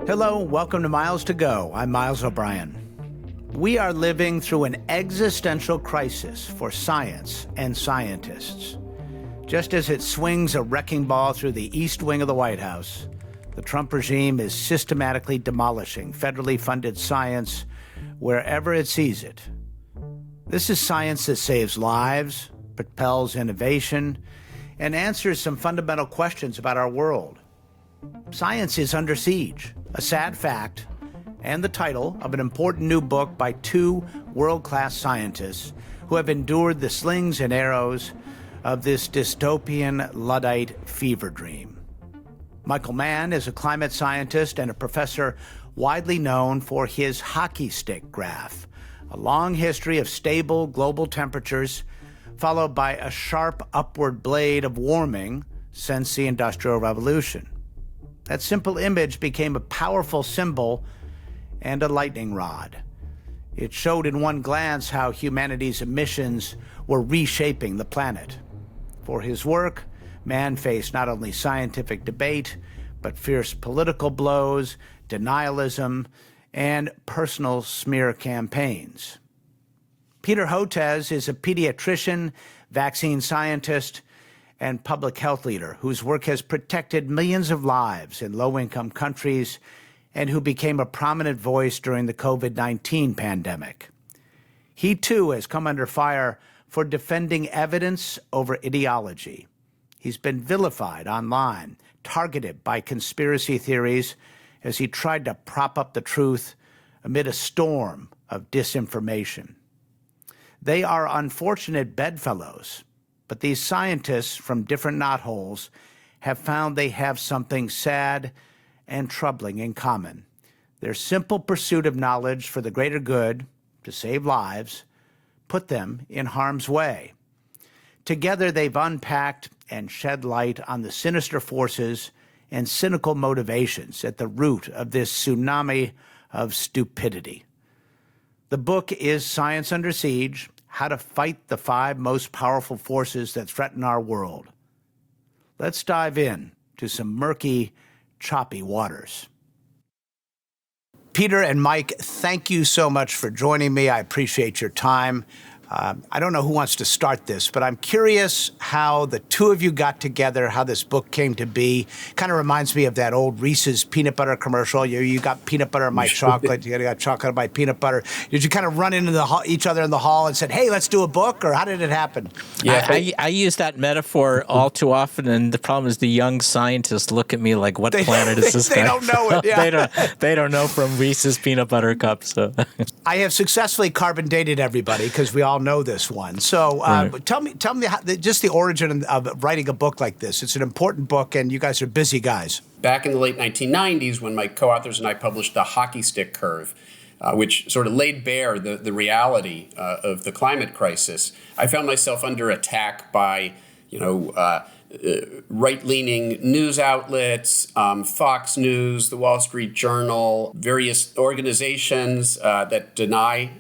Hello, welcome to Miles to Go. I'm Miles O'Brien. We are living through an existential crisis for science and scientists. Just as it swings a wrecking ball through the East Wing of the White House, the Trump regime is systematically demolishing federally funded science wherever it sees it. This is science that saves lives, propels innovation, and answers some fundamental questions about our world. Science is under siege, a sad fact, and the title of an important new book by two world-class scientists who have endured the slings and arrows of this dystopian Luddite fever dream. Michael Mann is a climate scientist and a professor widely known for his hockey stick graph, a long history of stable global temperatures followed by a sharp upward blade of warming since the Industrial Revolution. That simple image became a powerful symbol and a lightning rod. It showed in one glance how humanity's emissions were reshaping the planet. For his work, Mann faced not only scientific debate, but fierce political blows, denialism, and personal smear campaigns. Peter Hotez is a pediatrician, vaccine scientist, and public health leader whose work has protected millions of lives in low-income countries and who became a prominent voice during the COVID-19 pandemic. He, too, has come under fire for defending evidence over ideology. He's been vilified online, targeted by conspiracy theories as he tried to prop up the truth amid a storm of disinformation. They are unfortunate bedfellows, but these scientists from different knotholes have found they have something sad and troubling in common. Their simple pursuit of knowledge for the greater good, to save lives, put them in harm's way. Together, they've unpacked and shed light on the sinister forces and cynical motivations at the root of this tsunami of stupidity. The book is Science Under Siege: How to Fight the Five Most Powerful Forces That Threaten Our World. Let's dive in to some murky, choppy waters. Peter and Mike, thank you so much for joining me. I appreciate your time. I don't know who wants to start this, but I'm curious how the two of you got together, how this book came to be. Kind of reminds me of that old Reese's peanut butter commercial. You got peanut butter in my chocolate, you got chocolate in my peanut butter. Did you kind of run into each other in the hall and said, hey, let's do a book, or how did it happen? Yeah, I use that metaphor all too often, and the problem is the young scientists look at me like, what planet is this guy? They don't know it, yeah. they don't know from Reese's peanut butter cups. So. I have successfully carbon dated everybody because we all know this one. So right. Tell me just the origin of writing a book like this. It's an important book, and you guys are busy guys. Back in the late 1990s, when my co-authors and I published The Hockey Stick Curve, which sort of laid bare the reality of the climate crisis, I found myself under attack by, right-leaning news outlets, Fox News, the Wall Street Journal, various organizations that deny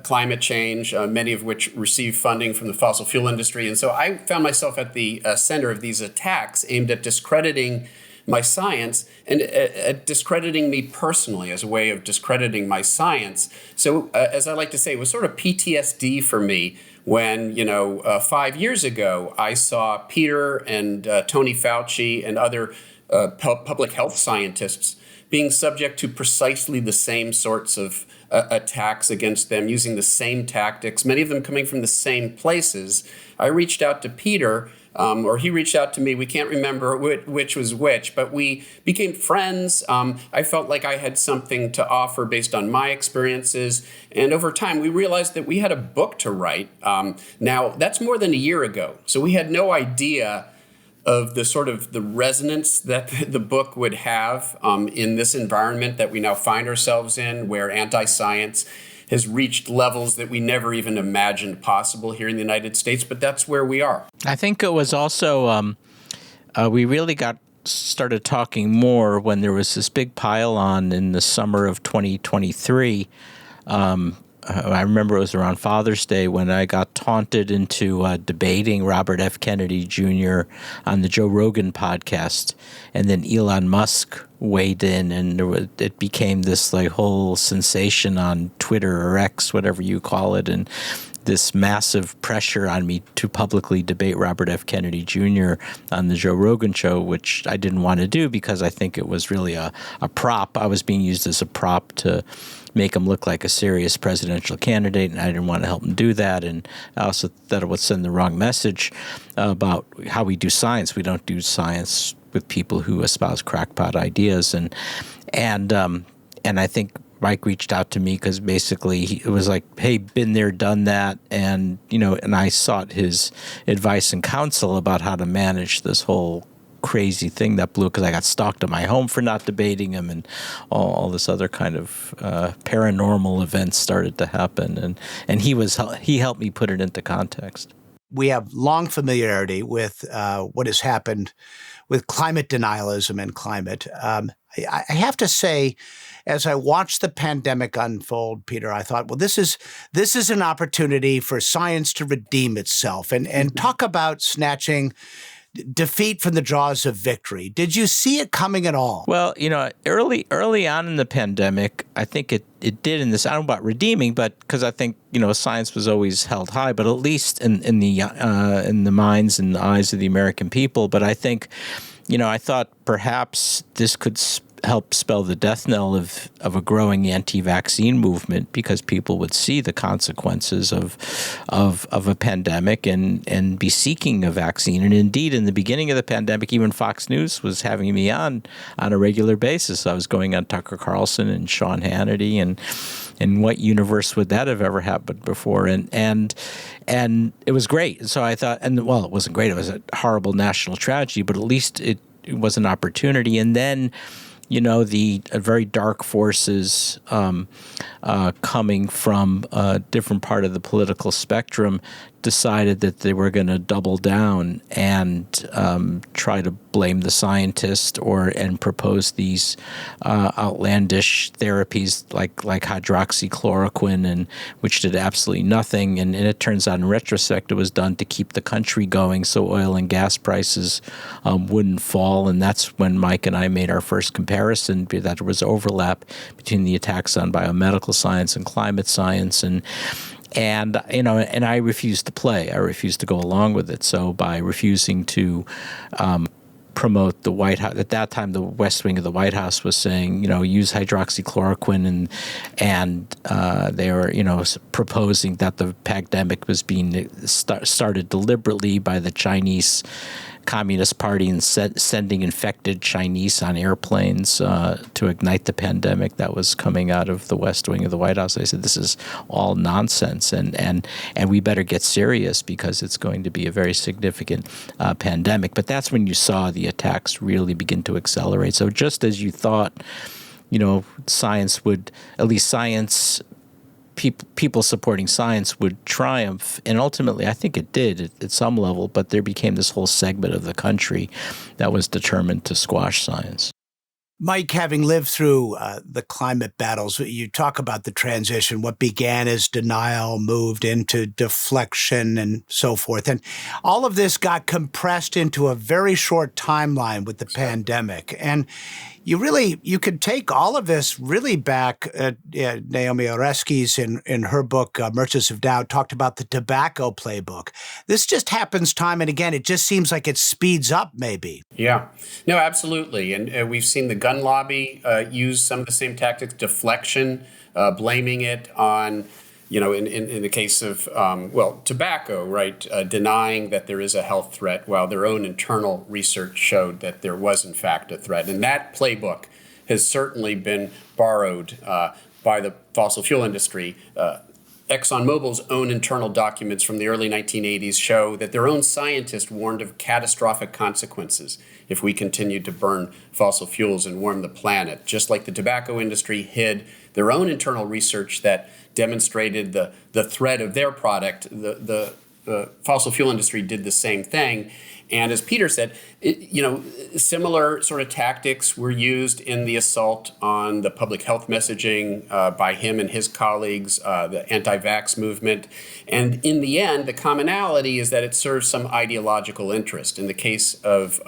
climate change, many of which receive funding from the fossil fuel industry. And so I found myself at the center of these attacks aimed at discrediting my science and at discrediting me personally as a way of discrediting my science. So as I like to say, it was sort of PTSD for me when, 5 years ago, I saw Peter and Tony Fauci and other public health scientists being subject to precisely the same sorts of attacks against them, using the same tactics, many of them coming from the same places. I reached out to Peter, or he reached out to me. We can't remember which was which, but we became friends. I felt like I had something to offer based on my experiences. And over time, we realized that we had a book to write. Now, that's more than a year ago. So we had no idea of the sort of the resonance that the book would have in this environment that we now find ourselves in, where anti-science has reached levels that we never even imagined possible here in the United States, but that's where we are. I think it was also, we really started talking more when there was this big pile-on in the summer of 2023 I remember it was around Father's Day when I got taunted into debating Robert F. Kennedy Jr. on the Joe Rogan podcast, and then Elon Musk weighed in, and it became this like whole sensation on Twitter or X, whatever you call it, and this massive pressure on me to publicly debate Robert F. Kennedy Jr. on the Joe Rogan show, which I didn't want to do because I think it was really a prop. I was being used as a prop to make him look like a serious presidential candidate, and I didn't want to help him do that. And I also thought it would send the wrong message about how we do science. We don't do science with people who espouse crackpot ideas. And I think Mike reached out to me because basically it was like, hey, been there, done that. And, and I sought his advice and counsel about how to manage this whole crazy thing that blew, because I got stalked at my home for not debating him, and all this other kind of paranormal events started to happen. And he helped me put it into context. We have long familiarity with what has happened with climate denialism and climate. I have to say, as I watched the pandemic unfold, Peter, I thought, well, this is an opportunity for science to redeem itself and talk about snatching defeat from the jaws of victory. Did you see it coming at all? Well, early on in the pandemic, I think it did in this. I don't know about redeeming, but because I think science was always held high, but at least in the minds and the eyes of the American people. But I think, I thought perhaps this could help spell the death knell of a growing anti-vaccine movement, because people would see the consequences of a pandemic and be seeking a vaccine. And indeed, in the beginning of the pandemic, even Fox News was having me on a regular basis. I was going on Tucker Carlson and Sean Hannity, and in what universe would that have ever happened before? And it was great. So I thought, it wasn't great. It was a horrible national tragedy, but at least it was an opportunity. And then, the very dark forces coming from a different part of the political spectrum decided that they were going to double down and try to blame the scientist and propose these outlandish therapies like hydroxychloroquine, and which did absolutely nothing. And it turns out in retrospect it was done to keep the country going so oil and gas prices wouldn't fall. And that's when Mike and I made our first comparison, that there was overlap between the attacks on biomedical science and climate science. And I refused to play. I refused to go along with it. So by refusing to promote the White House, at that time the West Wing of the White House was saying, use hydroxychloroquine, and they were, proposing that the pandemic was being started deliberately by the Chinese Communist Party and sending infected Chinese on airplanes to ignite the pandemic that was coming out of the West Wing of the White House. I said, this is all nonsense, and we better get serious because it's going to be a very significant pandemic. But that's when you saw the attacks really begin to accelerate. So just as you thought, science would, at least science, people supporting science would triumph, and ultimately I think it did at some level, but there became this whole segment of the country that was determined to squash science. Mike, having lived through the climate battles, you talk about the transition, what began as denial moved into deflection and so forth. And all of this got compressed into a very short timeline with the pandemic. And you could take all of this really back. Naomi Oreskes in her book, Merchants of Doubt, talked about the tobacco playbook. This just happens time and again. It just seems like it speeds up maybe. Yeah, no, absolutely. And we've seen the gun lobby use some of the same tactics, deflection, blaming it on, in the case of, tobacco, right, denying that there is a health threat, while their own internal research showed that there was, in fact, a threat. And that playbook has certainly been borrowed by the fossil fuel industry. ExxonMobil's own internal documents from the early 1980s show that their own scientists warned of catastrophic consequences if we continued to burn fossil fuels and warm the planet, just like the tobacco industry hid their own internal research that demonstrated the threat of their product. The fossil fuel industry did the same thing. And as Peter said, similar sort of tactics were used in the assault on the public health messaging by him and his colleagues, the anti-vax movement. And in the end, the commonality is that it serves some ideological interest. In the case of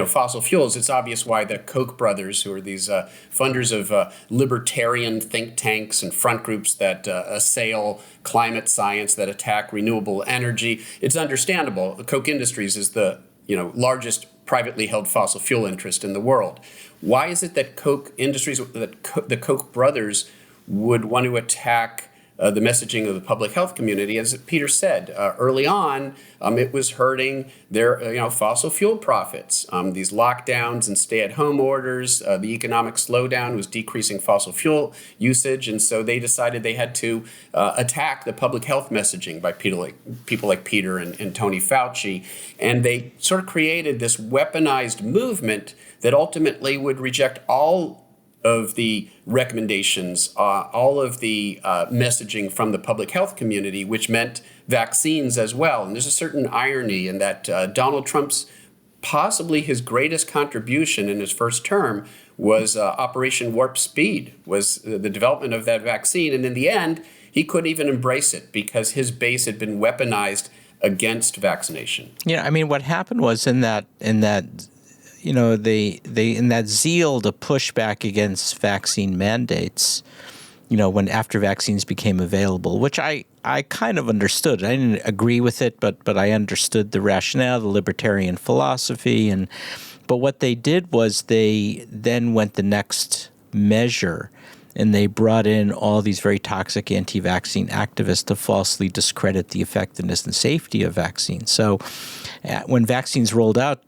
fossil fuels, it's obvious why the Koch brothers, who are these funders of libertarian think tanks and front groups that assail climate science, that attack renewable energy, it's understandable. Koch Industries is the largest privately held fossil fuel interest in the world. Why is it that Koch Industries, the Koch brothers, would want to attack the messaging of the public health community? As Peter said, early on, it was hurting their fossil fuel profits. These lockdowns and stay-at-home orders, the economic slowdown was decreasing fossil fuel usage, and so they decided they had to attack the public health messaging by people like Peter and Tony Fauci, and they sort of created this weaponized movement that ultimately would reject all of the recommendations, all of the messaging from the public health community, which meant vaccines as well. And there's a certain irony in that Donald Trump's possibly his greatest contribution in his first term was Operation Warp Speed, was the development of that vaccine. And in the end, he couldn't even embrace it because his base had been weaponized against vaccination. Yeah, I mean, what happened was in that they in that zeal to push back against vaccine mandates, when after vaccines became available, which I kind of understood. I didn't agree with it, but I understood the rationale, the libertarian philosophy, but what they did was they then went the next measure, and they brought in all these very toxic anti-vaccine activists to falsely discredit the effectiveness and safety of vaccines. So when vaccines rolled out,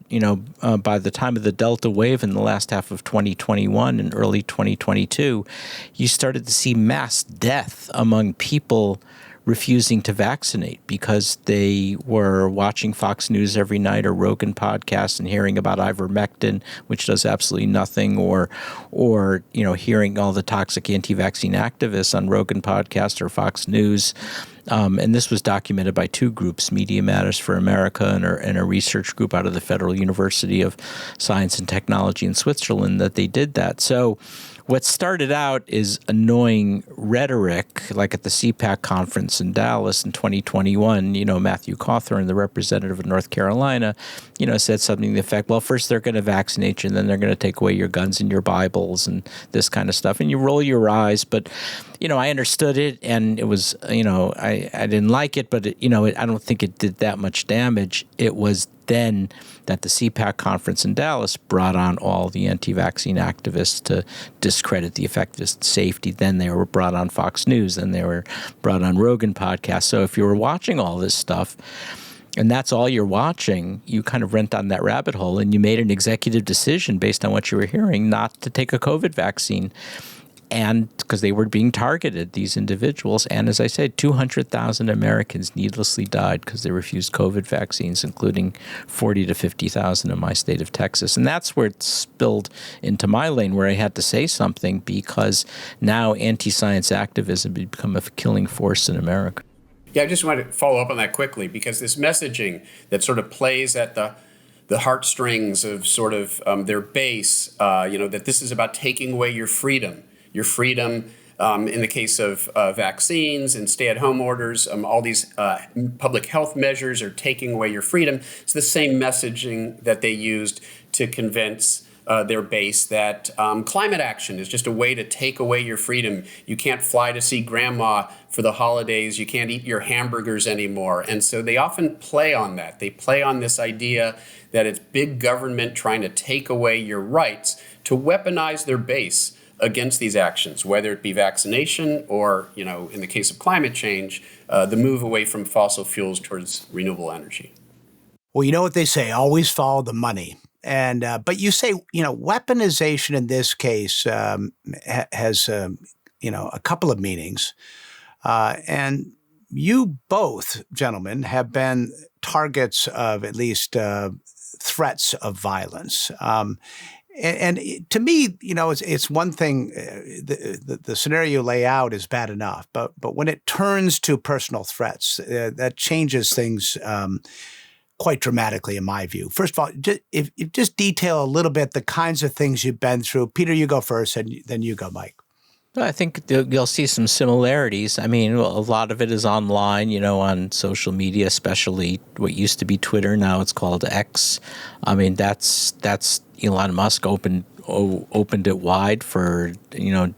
by the time of the Delta wave in the last half of 2021 and early 2022, you started to see mass death among people refusing to vaccinate because they were watching Fox News every night or Rogan podcasts and hearing about ivermectin, which does absolutely nothing, or hearing all the toxic anti-vaccine activists on Rogan podcast or Fox News. And this was documented by two groups, Media Matters for America and a research group out of the Federal University of Science and Technology in Switzerland, that they did that. So what started out is annoying rhetoric, like at the CPAC conference in Dallas in 2021, Matthew Cawthorn, the representative of North Carolina, said something to the effect, well, first they're going to vaccinate you, and then they're going to take away your guns and your Bibles and this kind of stuff. And you roll your eyes, but, I understood it, and it was, I didn't like it, but, I don't think it did that much damage. It was then that the CPAC conference in Dallas brought on all the anti-vaccine activists to discredit the effectiveness and safety. Then they were brought on Fox News. Then they were brought on Rogan podcast. So if you were watching all this stuff, and that's all you're watching, you kind of went down that rabbit hole, and you made an executive decision based on what you were hearing not to take a COVID vaccine. And because they were being targeted, these individuals. And as I said, 200,000 Americans needlessly died because they refused COVID vaccines, including 40 to 50,000 in my state of Texas. And that's where it spilled into my lane, where I had to say something, because now anti-science activism had become a killing force in America. Yeah, I just want to follow up on that quickly, because this messaging that sort of plays at the heartstrings of sort of their base, that this is about taking away your freedom. Your freedom in the case of vaccines and stay-at-home orders, all these public health measures are taking away your freedom. It's the same messaging that they used to convince their base that climate action is just a way to take away your freedom. You can't fly to see grandma for the holidays. You can't eat your hamburgers anymore. And so they often play on that. They play on this idea that it's big government trying to take away your rights to weaponize their base against these actions, whether it be vaccination or, in the case of climate change, the move away from fossil fuels towards renewable energy. Well, you know what they say, always follow the money. And but you say, weaponization in this case has, a couple of meanings. And you both, gentlemen, have been targets of at least threats of violence. And to me, it's one thing. The scenario you lay out is bad enough, but when it turns to personal threats, that changes things quite dramatically, in my view. First of all, if just detail a little bit the kinds of things you've been through. Peter, you go first, and then you go, Mike. I think you'll see some similarities. I mean, a lot of it is online, on social media, especially what used to be Twitter. Now it's called X. I mean, that's Elon Musk opened it wide for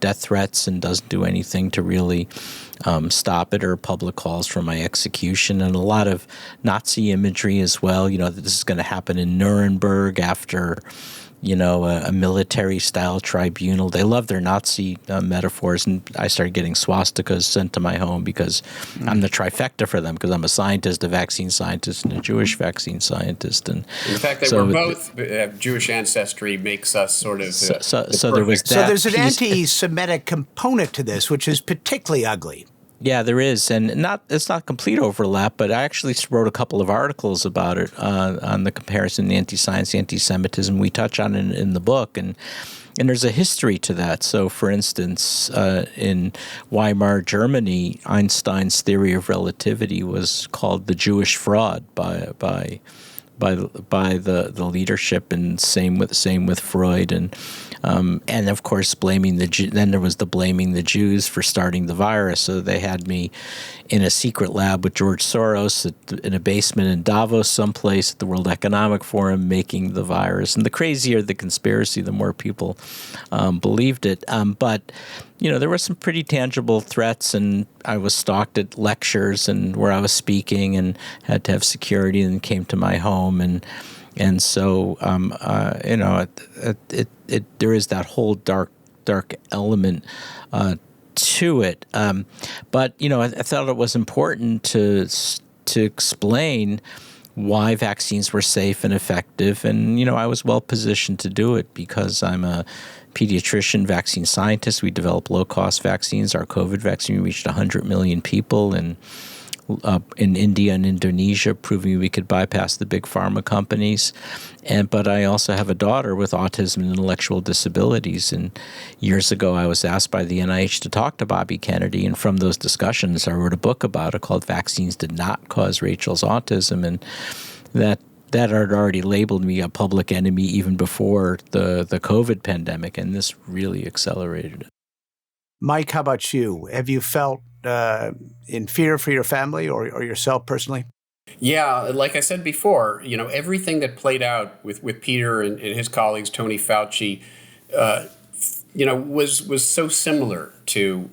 death threats and doesn't do anything to really stop it, or public calls for my execution, and a lot of Nazi imagery as well. That this is going to happen in Nuremberg after a military-style tribunal. They love their Nazi metaphors, and I started getting swastikas sent to my home because I'm the trifecta for them, because I'm a scientist, a vaccine scientist, and a Jewish vaccine scientist. And the fact that we're both have Jewish ancestry makes us sort of so there was that. So there's an anti-Semitic component to this, which is particularly ugly. Yeah, there is, and it's not complete overlap, but I actually wrote a couple of articles about it on the comparison anti-science, anti-Semitism. We touch on it in the book, and there's a history to that. So, for instance, in Weimar Germany, Einstein's theory of relativity was called the Jewish fraud by the leadership, and same with Freud, and of course blaming then there was the blaming the Jews for starting the virus. So they had me in a secret lab with George Soros in a basement in Davos someplace at the World Economic Forum making the virus. And the crazier the conspiracy, the more people believed it. But there were some pretty tangible threats, and I was stalked at lectures and where I was speaking, and had to have security, and came to my home, and so there is that whole dark element to it. But I thought it was important to explain why vaccines were safe and effective, and I was well positioned to do it because I'm a pediatrician, vaccine scientist. We developed low-cost vaccines. Our COVID vaccine reached 100 million people in India and Indonesia, proving we could bypass the big pharma companies. But I also have a daughter with autism and intellectual disabilities. And years ago, I was asked by the NIH to talk to Bobby Kennedy. And from those discussions, I wrote a book about it called Vaccines Did Not Cause Rachel's Autism. And that had already labeled me a public enemy even before the COVID pandemic. And this really accelerated it. Mike, how about you? Have you felt in fear for your family or yourself personally? Yeah, like I said before, everything that played out with Peter and his colleagues, Tony Fauci, was so similar to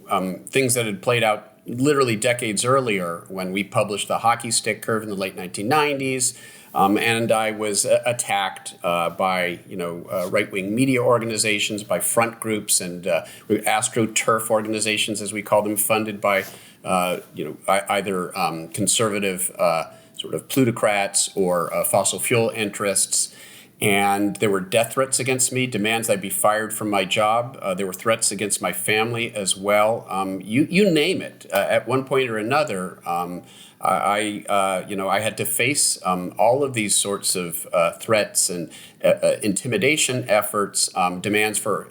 things that had played out literally decades earlier when we published the hockey stick curve in the late 1990s. And I was attacked by, right-wing media organizations, by front groups, and AstroTurf organizations, as we call them, funded by, either conservative sort of plutocrats or fossil fuel interests. And there were death threats against me, demands that I be fired from my job. There were threats against my family as well. You name it. At one point or another, I had to face all of these sorts of threats and intimidation efforts, demands for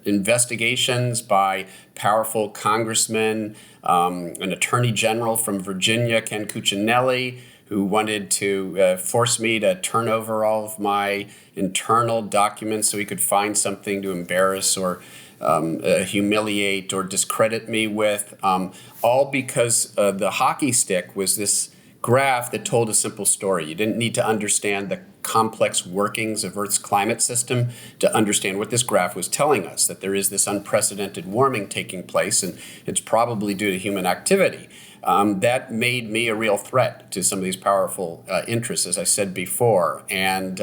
investigations by powerful congressmen, an attorney general from Virginia, Ken Cuccinelli, who wanted to force me to turn over all of my internal documents so he could find something to embarrass or humiliate or discredit me with, all because the hockey stick was this graph that told a simple story. You didn't need to understand the complex workings of Earth's climate system to understand what this graph was telling us, that there is this unprecedented warming taking place, and it's probably due to human activity. That made me a real threat to some of these powerful interests, as I said before. And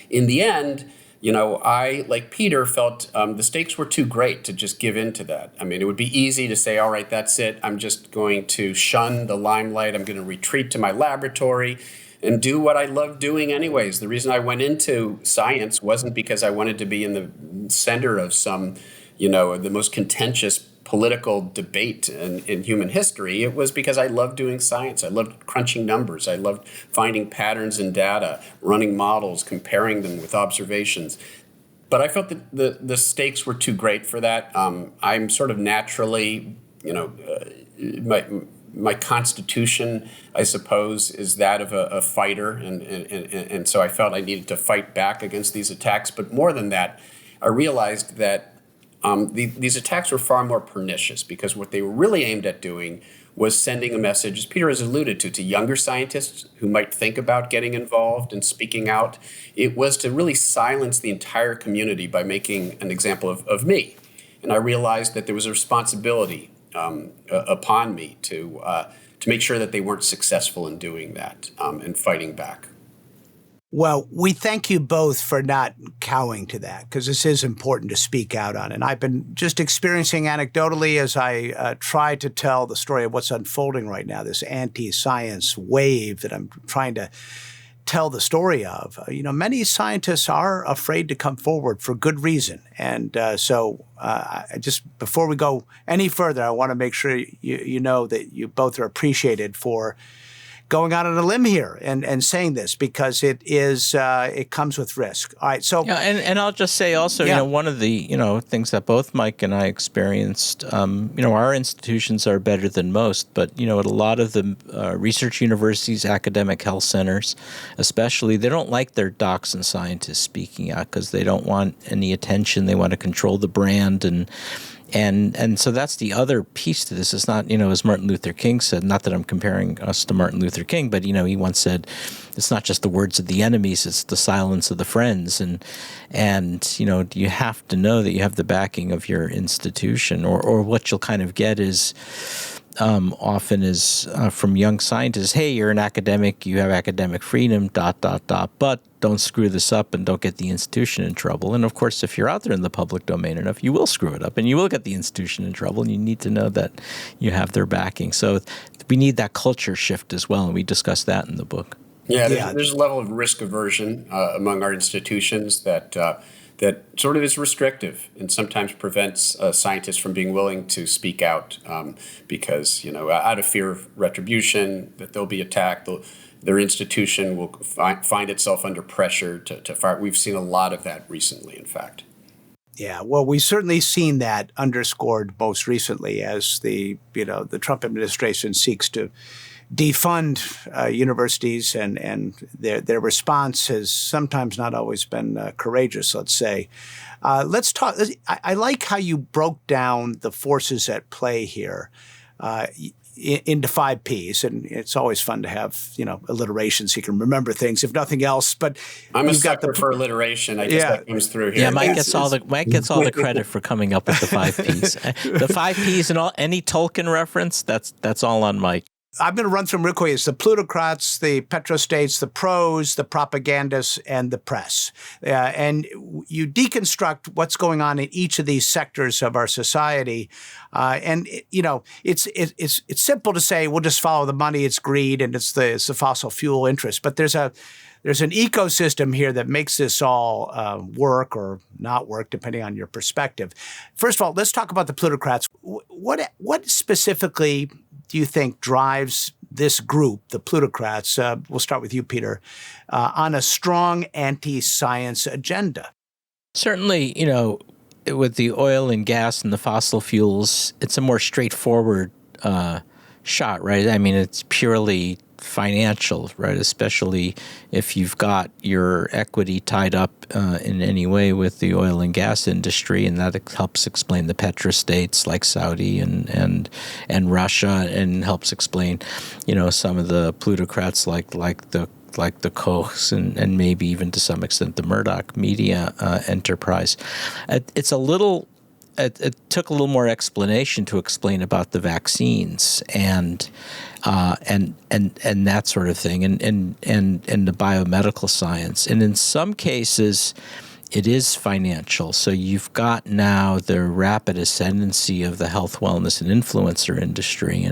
in the end, I, like Peter, felt the stakes were too great to just give in to that. I mean, it would be easy to say, all right, that's it. I'm just going to shun the limelight. I'm going to retreat to my laboratory and do what I love doing anyways. The reason I went into science wasn't because I wanted to be in the center of some, the most contentious political debate in human history. It was because I loved doing science. I loved crunching numbers. I loved finding patterns in data, running models, comparing them with observations. But I felt that the stakes were too great for that. I'm sort of naturally, my constitution, I suppose, is that of a fighter, and so I felt I needed to fight back against these attacks. But more than that, I realized that these attacks were far more pernicious, because what they were really aimed at doing was sending a message, as Peter has alluded to younger scientists who might think about getting involved and speaking out. It was to really silence the entire community by making an example of me. And I realized that there was a responsibility upon me to make sure that they weren't successful in doing that and fighting back. Well, we thank you both for not cowing to that, because this is important to speak out on. And I've been just experiencing anecdotally as I try to tell the story of what's unfolding right now, this anti-science wave that I'm trying to tell the story of. Many scientists are afraid to come forward for good reason. And so just before we go any further, I want to make sure you know that you both are appreciated for going out on a limb here and saying this, because it comes with risk. All right, so and I'll just say also, one of the things that both Mike and I experienced, our institutions are better than most, but at a lot of the research universities, academic health centers, especially, they don't like their docs and scientists speaking out because they don't want any attention. They want to control the brand and so that's the other piece to this. It's not, as Martin Luther King said, not that I'm comparing us to Martin Luther King, but, he once said, it's not just the words of the enemies, it's the silence of the friends. And you have to know that you have the backing of your institution, or what you'll kind of get is often is from young scientists, hey, you're an academic, you have academic freedom, ... but don't screw this up and don't get the institution in trouble. And of course, if you're out there in the public domain enough, you will screw it up and you will get the institution in trouble, and you need to know that you have their backing. So we need that culture shift as well, and we discuss that in the book. Yeah, there's a level of risk aversion among our institutions that sort of is restrictive and sometimes prevents scientists from being willing to speak out because, out of fear of retribution, that they'll be attacked, their institution will find itself under pressure to fire. We've seen a lot of that recently, in fact. Yeah, well, we've certainly seen that underscored most recently as the Trump administration seeks to defund universities, and their response has sometimes not always been courageous, let's say. Let's talk. I like how you broke down the forces at play here into 5 Ps, and it's always fun to have alliteration so you can remember things, if nothing else. But I'm a sucker for alliteration. I guess that comes through here. Yeah, Mike gets all the credit for coming up with the 5 Ps. The 5 Ps and all any Tolkien reference, that's all on Mike. I'm going to run through them real quick. It's the plutocrats, the petrostates, the pros, the propagandists, and the press. And you deconstruct what's going on in each of these sectors of our society. It's simple to say we'll just follow the money. It's greed and it's the fossil fuel interest. But there's an ecosystem here that makes this all work or not work, depending on your perspective. First of all, let's talk about the plutocrats. What specifically do you think drives this group, the plutocrats, we'll start with you, Peter, on a strong anti-science agenda? Certainly, with the oil and gas and the fossil fuels, it's a more straightforward shot, right? I mean, it's purely financial, right? Especially if you've got your equity tied up in any way with the oil and gas industry, and that helps explain the petrostates like Saudi and Russia, and helps explain, some of the plutocrats like the Kochs and maybe even to some extent the Murdoch media enterprise. It's a little. It took a little more explanation to explain about the vaccines and that sort of thing, and the biomedical science. And in some cases, it is financial. So you've got now the rapid ascendancy of the health, wellness, and influencer industry.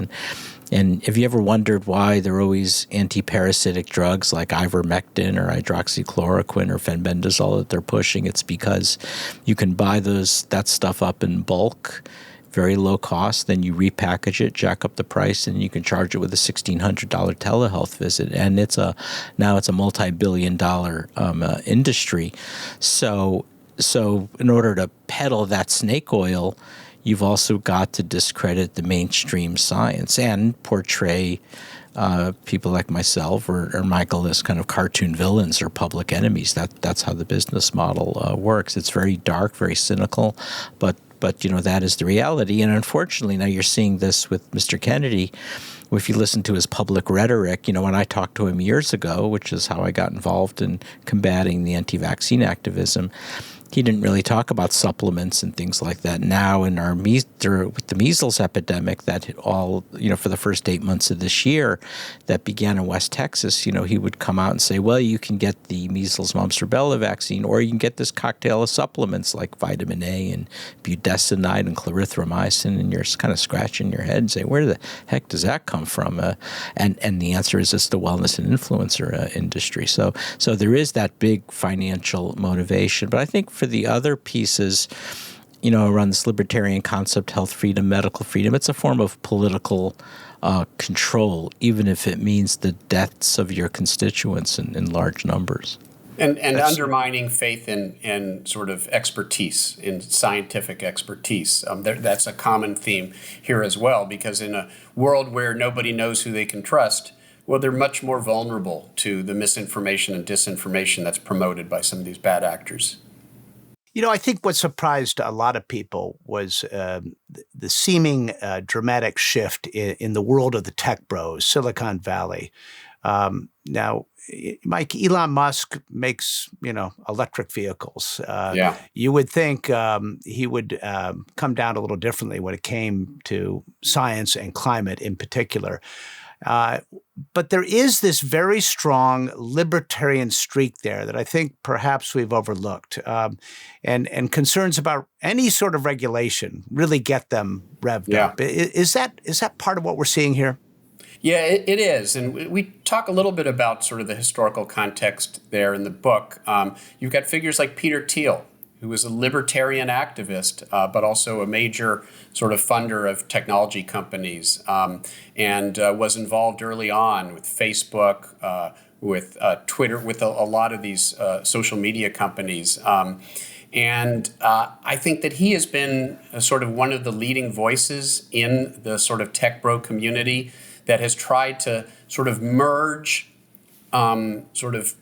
And have you ever wondered why there are always anti-parasitic drugs like ivermectin or hydroxychloroquine or fenbendazole that they're pushing? It's because you can buy that stuff up in bulk, very low cost, then you repackage it, jack up the price, and you can charge it with a $1,600 telehealth visit. And now it's a multi-billion-dollar industry. So in order to peddle that snake oil, you've also got to discredit the mainstream science and portray people like myself or Michael as kind of cartoon villains or public enemies. That's how the business model works. It's very dark, very cynical, but that is the reality. And unfortunately, now you're seeing this with Mr. Kennedy. If you listen to his public rhetoric, when I talked to him years ago, which is how I got involved in combating the anti-vaccine activism, he didn't really talk about supplements and things like that. Now, in our with the measles epidemic that hit all, for the first 8 months of this year, that began in West Texas, he would come out and say, well, you can get the measles, mumps, rubella vaccine, or you can get this cocktail of supplements like vitamin A and budesonide and clarithromycin, and you're kind of scratching your head and say, where the heck does that come from? And the answer is it's the wellness and influencer industry. So there is that big financial motivation. But I think for the other pieces, around this libertarian concept, health freedom, medical freedom, it's a form of political control, even if it means the deaths of your constituents in large numbers. And undermining faith in sort of expertise, in scientific expertise. That's a common theme here as well, because in a world where nobody knows who they can trust, well, they're much more vulnerable to the misinformation and disinformation that's promoted by some of these bad actors. I think what surprised a lot of people was the seeming dramatic shift in the world of the tech bros, Silicon Valley. Now, Elon Musk makes, electric vehicles. You would think he would come down a little differently when it came to science and climate in particular. But there is this very strong libertarian streak there that I think perhaps we've overlooked, and concerns about any sort of regulation really get them revved up. Is that part of what we're seeing here? Yeah, it is. And we talk a little bit about sort of the historical context there in the book. You've got figures like Peter Thiel, who was a libertarian activist, but also a major sort of funder of technology companies, and was involved early on with Facebook, with Twitter, with a lot of these social media companies. And I think that he has been sort of one of the leading voices in the sort of tech bro community that has tried to sort of merge sort of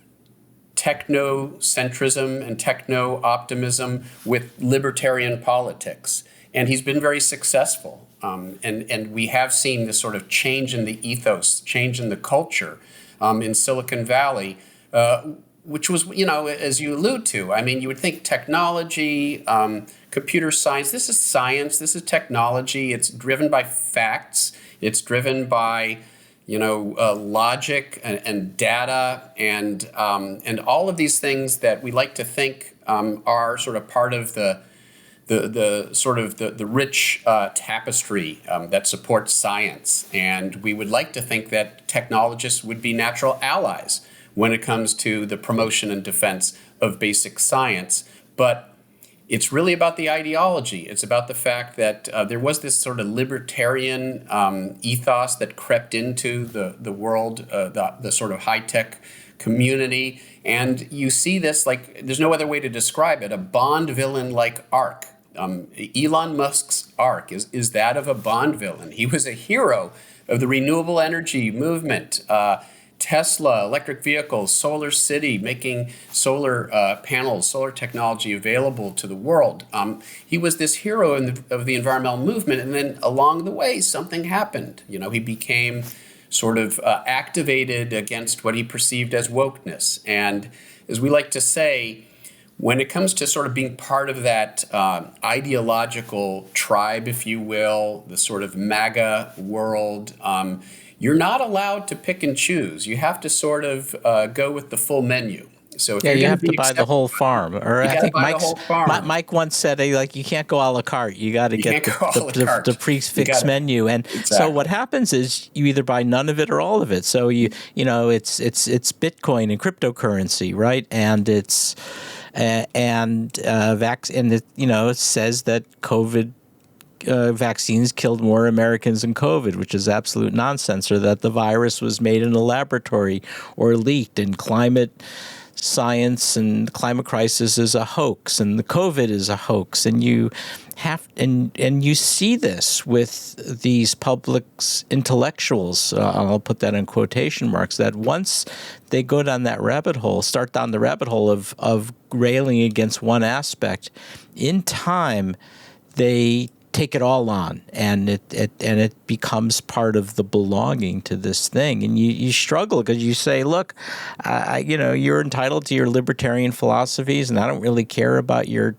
technocentrism and techno-optimism with libertarian politics. And he's been very successful. And we have seen this sort of change in the ethos, change in the culture in Silicon Valley, which was, as you allude to, I mean, you would think technology, computer science, this is science, this is technology, it's driven by facts, it's driven by logic and data and all of these things that we like to think are sort of part of the rich tapestry that supports science. And we would like to think that technologists would be natural allies when it comes to the promotion and defense of basic science. But it's really about the ideology. It's about the fact that there was this sort of libertarian ethos that crept into the world, the sort of high-tech community. And you see this, like, there's no other way to describe it, a Bond villain-like arc. Elon Musk's arc is that of a Bond villain. He was a hero of the renewable energy movement. Tesla, electric vehicles, Solar City, making solar panels, solar technology available to the world. He was this hero of the environmental movement, and then along the way, something happened. He became sort of activated against what he perceived as wokeness. And as we like to say, when it comes to sort of being part of that ideological tribe, if you will, the sort of MAGA world, you're not allowed to pick and choose. You have to sort of go with the full menu. So if you have to buy the whole farm. Or I think Mike once said, you can't go a la carte. You got to get the prefix menu. And so what happens is you either buy none of it or all of it. So it's Bitcoin and cryptocurrency, right? And it says that COVID vaccines killed more Americans than COVID, which is absolute nonsense, or that the virus was made in a laboratory or leaked, and climate science and the climate crisis is a hoax and the COVID is a hoax. And you you see this with these public intellectuals, I'll put that in quotation marks, that once they go down that rabbit hole, start down the rabbit hole of railing against one aspect, in time they take it all on, and it becomes part of the belonging to this thing. And you struggle because you say, look, you're entitled to your libertarian philosophies, and I don't really care about your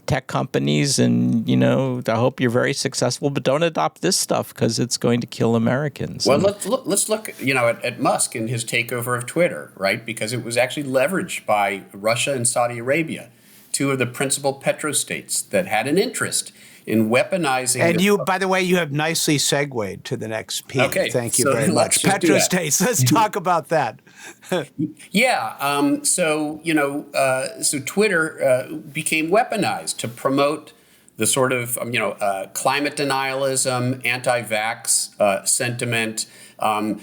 tech companies, and I hope you're very successful, but don't adopt this stuff because it's going to kill Americans. Well, let's look at Musk and his takeover of Twitter, right? Because it was actually leveraged by Russia and Saudi Arabia, two of the principal petrostates that had an interest in weaponizing. And by the way, you have nicely segued to the next piece. Okay, Thank you very much. Petrostates. Let's talk about that. Yeah. So Twitter became weaponized to promote the sort of climate denialism, anti-vax sentiment, an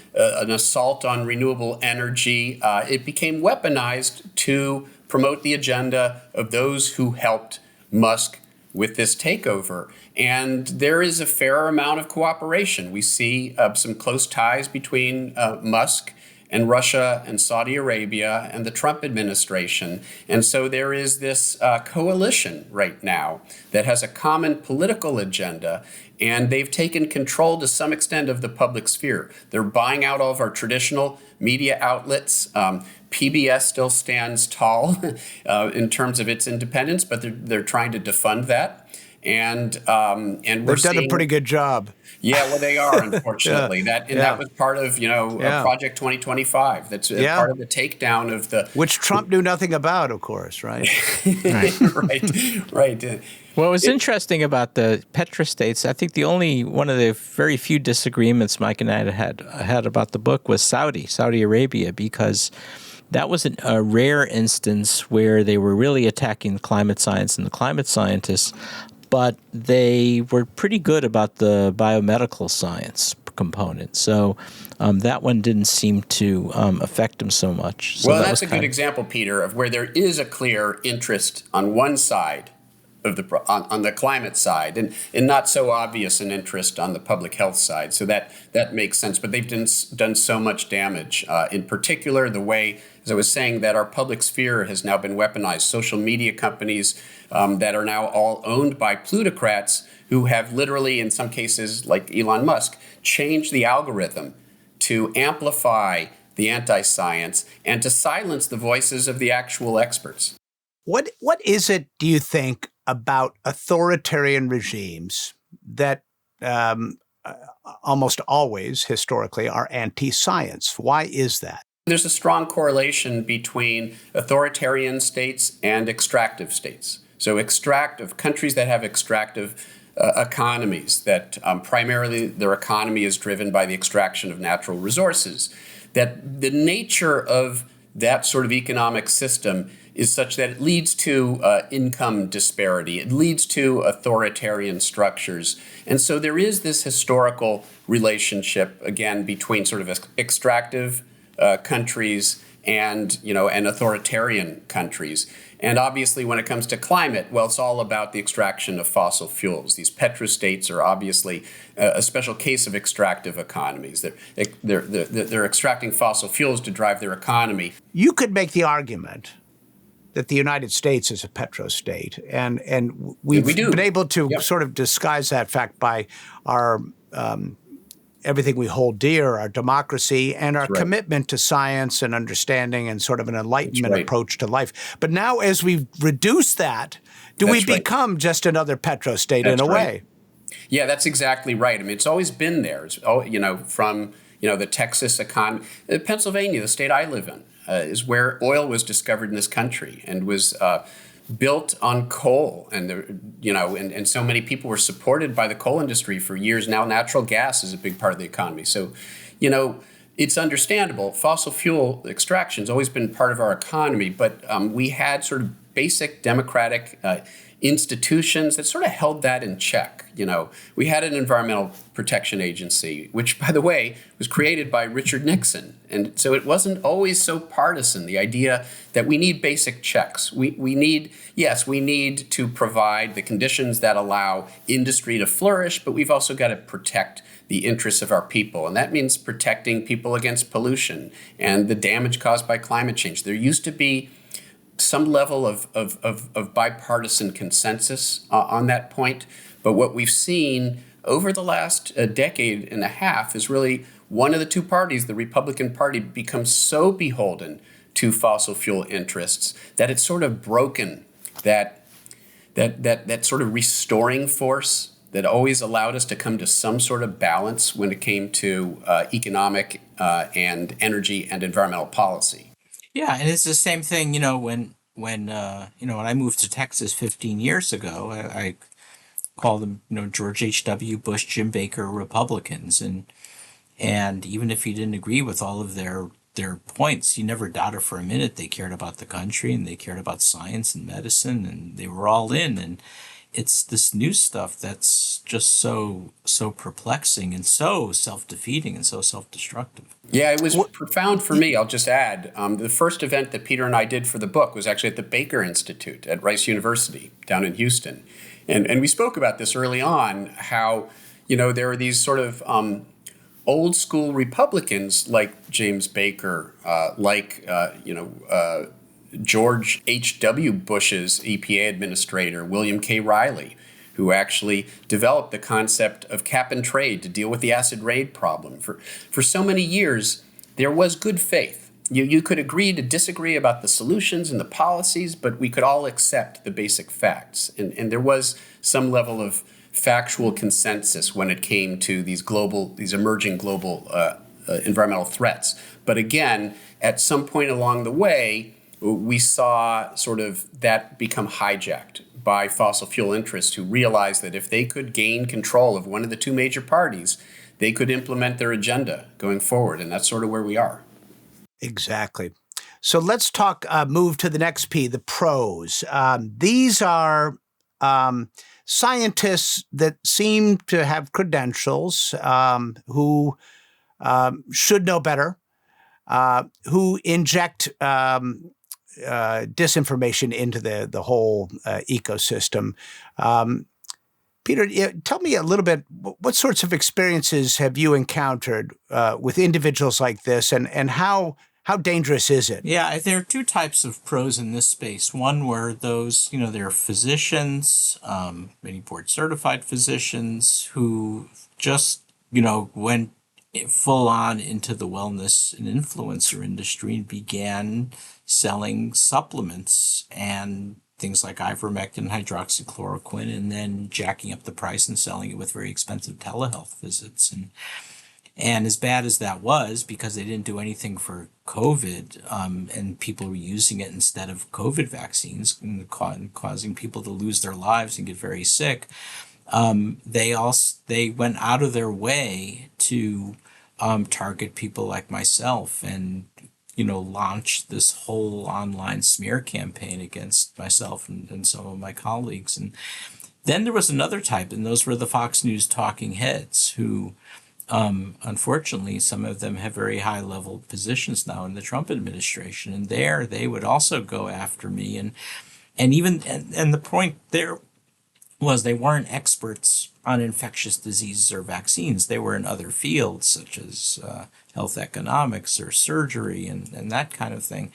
assault on renewable energy. It became weaponized to promote the agenda of those who helped Musk with this takeover. And there is a fair amount of cooperation. We see some close ties between Musk and Russia and Saudi Arabia and the Trump administration. And so there is this coalition right now that has a common political agenda, and they've taken control to some extent of the public sphere. They're buying out all of our traditional media outlets. PBS still stands tall in terms of its independence, but they're trying to defund that, and they've done a pretty good job. Yeah, well, they are, unfortunately. That was part of Project 2025. That's part of the takedown of the which Trump knew nothing about, of course, right? right. What was interesting about the petrostates, I think one of the very few disagreements Mike and I had about the book was Saudi Arabia, because that was a rare instance where they were really attacking the climate science and the climate scientists, but they were pretty good about the biomedical science component. So that one didn't seem to affect them so much. So that's a good example, Peter, of where there is a clear interest on one side of on the climate side, and not so obvious an interest on the public health side. So that makes sense. But they've done so much damage. In particular, the way, as I was saying, that our public sphere has now been weaponized. Social media companies that are now all owned by plutocrats who have literally, in some cases, like Elon Musk, changed the algorithm to amplify the anti-science and to silence the voices of the actual experts. What is it, do you think, about authoritarian regimes that almost always, historically, are anti-science? Why is that? There's a strong correlation between authoritarian states and extractive states. So countries that have extractive economies, that primarily their economy is driven by the extraction of natural resources, that the nature of that sort of economic system is such that it leads to income disparity. It leads to authoritarian structures. And so there is this historical relationship, again, between sort of extractive countries and authoritarian countries. And obviously, when it comes to climate, well, it's all about the extraction of fossil fuels. These petrostates are obviously a special case of extractive economies. They're extracting fossil fuels to drive their economy. You could make the argument that the United States is a petrostate, and we've been able to sort of disguise that fact by our everything we hold dear, our democracy, and our commitment to science and understanding and sort of an enlightenment approach to life. But now, as we've reduced that, do we become just another petrostate in a way? Yeah, that's exactly right. I mean, it's always been there. It's, from the Texas economy, Pennsylvania, the state I live in, is where oil was discovered in this country and was built on coal, and and so many people were supported by the coal industry for years. Now natural gas is a big part of the economy. So, it's understandable. Fossil fuel extraction has always been part of our economy, but we had sort of basic democratic institutions that sort of held that in check. We had an Environmental Protection Agency, which, by the way, was created by Richard Nixon. And so it wasn't always so partisan, the idea that we need basic checks. We need to provide the conditions that allow industry to flourish, but we've also got to protect the interests of our people. And that means protecting people against pollution and the damage caused by climate change. There used to be some level of bipartisan consensus on that point. But what we've seen over the last decade and a half is really one of the two parties, the Republican Party, becomes so beholden to fossil fuel interests that it's sort of broken that sort of restoring force that always allowed us to come to some sort of balance when it came to economic and energy and environmental policy. Yeah, and it's the same thing, when I moved to Texas 15 years ago, I call them, George H.W. Bush, Jim Baker Republicans, and even if you didn't agree with all of their points, you never doubted for a minute they cared about the country and they cared about science and medicine, and they were all in. And it's this new stuff that's just so perplexing and so self-defeating and so self-destructive. Yeah, it was profound for me. I'll just add, the first event that Peter and I did for the book was actually at the Baker Institute at Rice University down in Houston. And we spoke about this early on, how, there are these sort of old school Republicans like James Baker, George H.W. Bush's EPA administrator, William K. Riley, who actually developed the concept of cap and trade to deal with the acid rain problem. For so many years, there was good faith. You could agree to disagree about the solutions and the policies, but we could all accept the basic facts. And there was some level of factual consensus when it came to these emerging global environmental threats. But again, at some point along the way, we saw sort of that become hijacked by fossil fuel interests who realized that if they could gain control of one of the two major parties, they could implement their agenda going forward. And that's sort of where we are. Exactly. So let's move to the next P, the pros. These are scientists that seem to have credentials, who should know better, who inject disinformation into the whole ecosystem. Peter, tell me a little bit, what sorts of experiences have you encountered with individuals like this, and how dangerous is it? Yeah, there are two types of pros in this space. One were those, they're physicians, many board-certified physicians who just, went full on into the wellness and influencer industry and began selling supplements and things like ivermectin, hydroxychloroquine, and then jacking up the price and selling it with very expensive telehealth visits. And as bad as that was, because they didn't do anything for COVID, and people were using it instead of COVID vaccines and causing people to lose their lives and get very sick, they went out of their way to target people like myself and launch this whole online smear campaign against myself and some of my colleagues. And then there was another type, and those were the Fox News talking heads who, unfortunately, some of them have very high-level positions now in the Trump administration. And there they would also go after me. And the point there was they weren't experts on infectious diseases or vaccines. They were in other fields such as health economics or surgery and that kind of thing.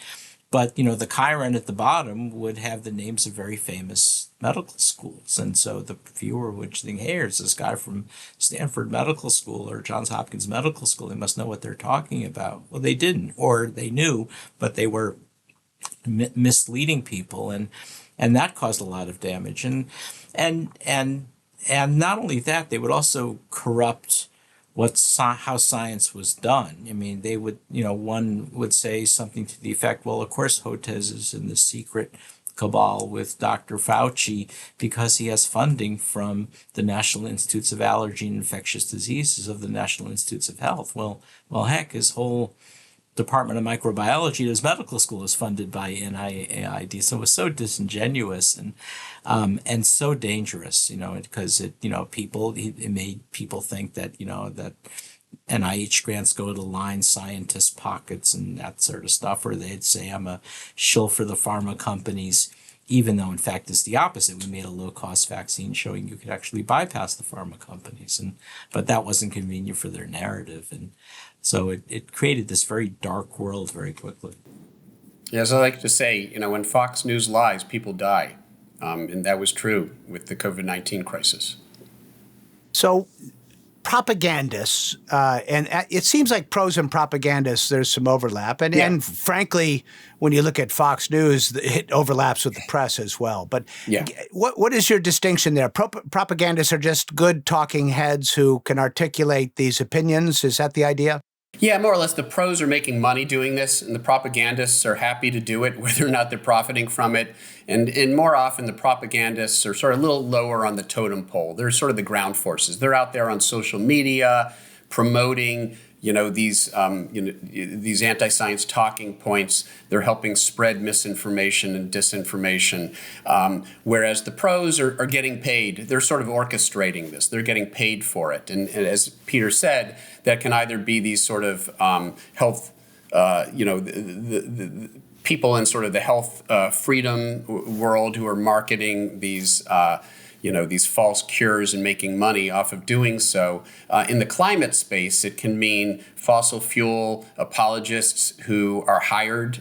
But, the chyron at the bottom would have the names of very famous medical schools. And so the viewer would think, hey, here's this guy from Stanford Medical School or Johns Hopkins Medical School. They must know what they're talking about. Well, they didn't, or they knew, but they were misleading people. And that caused a lot of damage. And not only that, they would also corrupt how science was done. I mean, they would, one would say something to the effect, well, of course, Hotez is in the secret cabal with Dr. Fauci because he has funding from the National Institutes of Allergy and Infectious Diseases of the National Institutes of Health. Well, heck, his whole Department of Microbiology at his medical school is funded by NIAID. So it was so disingenuous and so dangerous, because it made people think that, that NIH grants go to line scientists' pockets and that sort of stuff, or they'd say I'm a shill for the pharma companies, even though in fact it's the opposite. We made a low-cost vaccine showing you could actually bypass the pharma companies, but that wasn't convenient for their narrative, and so it created this very dark world very quickly. Yeah, as I like to say, when Fox News lies, people die, and that was true with the COVID-19 crisis. So propagandists, and it seems like pros and propagandists, there's some overlap. And frankly, when you look at Fox News, it overlaps with the press as well. But what is your distinction there? Propagandists are just good talking heads who can articulate these opinions. Is that the idea? Yeah, more or less. The pros are making money doing this, and the propagandists are happy to do it, whether or not they're profiting from it. And more often, the propagandists are sort of a little lower on the totem pole. They're sort of the ground forces. They're out there on social media promoting, these anti-science talking points. They're helping spread misinformation and disinformation. Whereas the pros are getting paid. They're sort of orchestrating this. They're getting paid for it. And as Peter said, that can either be these sort of health, the people in sort of the health freedom world who are marketing these these false cures and making money off of doing so. In the climate space, it can mean fossil fuel apologists who are hired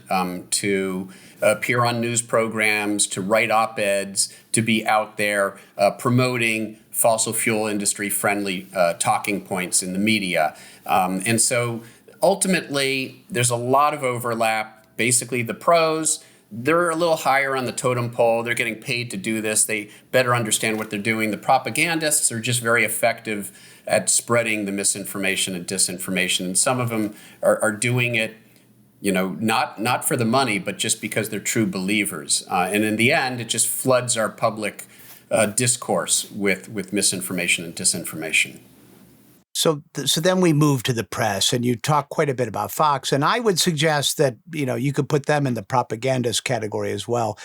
to appear on news programs, to write op-eds, to be out there promoting fossil fuel industry friendly talking points in the media. And so ultimately, there's a lot of overlap. Basically, the pros, they're a little higher on the totem pole. They're getting paid to do this. They better understand what they're doing. The propagandists are just very effective at spreading the misinformation and disinformation. And some of them are doing it, not for the money, but just because they're true believers. And in the end, it just floods our public discourse with misinformation and disinformation. So then we move to the press, and you talk quite a bit about Fox, and I would suggest that you could put them in the propagandist category as well.